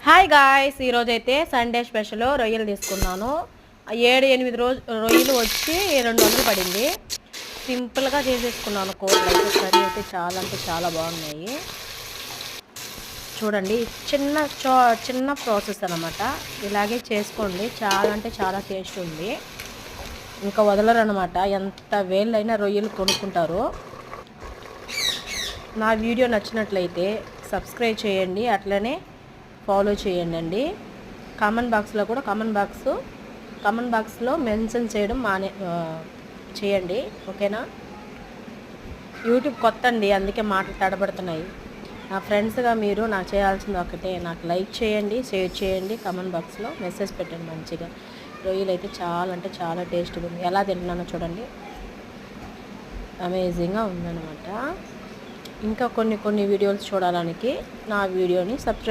Hi guys, ఈరోజైతే Sunday special రొయ్యలు తీసుకున్నాను. 7-8 రొయ్యలు వచ్చి 200 పడింది. సింపుల్గా చేసేసుకున్నాను. కూరలు అయితే కర్రీ అయితే చాలా అంటే చాలా బాగున్నాయి. చూడండి, చిన్న ప్రాసెస్ అనమాట. ఇలాగే చేసుకోండి, చాలా అంటే చాలా టేస్ట్ ఉంది. ఇంకా వదలరు అనమాట. ఎంత వేళ్ళైనా రొయ్యలు కొనుక్కుంటారు. నా వీడియో నచ్చినట్లయితే సబ్స్క్రైబ్ చేయండి, అట్లనే ఫాలో చేయండి. కామెంట్ బాక్స్లో కూడా కామెంట్ బాక్స్లో మెన్షన్ చేయడం చేయండి, ఓకేనా? యూట్యూబ్ కొత్త అండి, అందుకే మాటలు తడబడుతున్నాయి. నా ఫ్రెండ్స్గా మీరు నాకు చేయాల్సింది ఒకటే, నాకు లైక్ చేయండి, షేర్ చేయండి, కామెంట్ బాక్స్లో మెసేజ్ పెట్టండి మంచిగా. రొయ్యలు అయితే చాలా అంటే చాలా టేస్ట్గా ఉంది. ఎలా తింటున్నానో చూడండి, అమేజింగ్గా ఉందన్నమాట. ఇంకా కొన్ని వీడియోస్ చూడడానికి నా వీడియోని సబ్స్క్రైబ్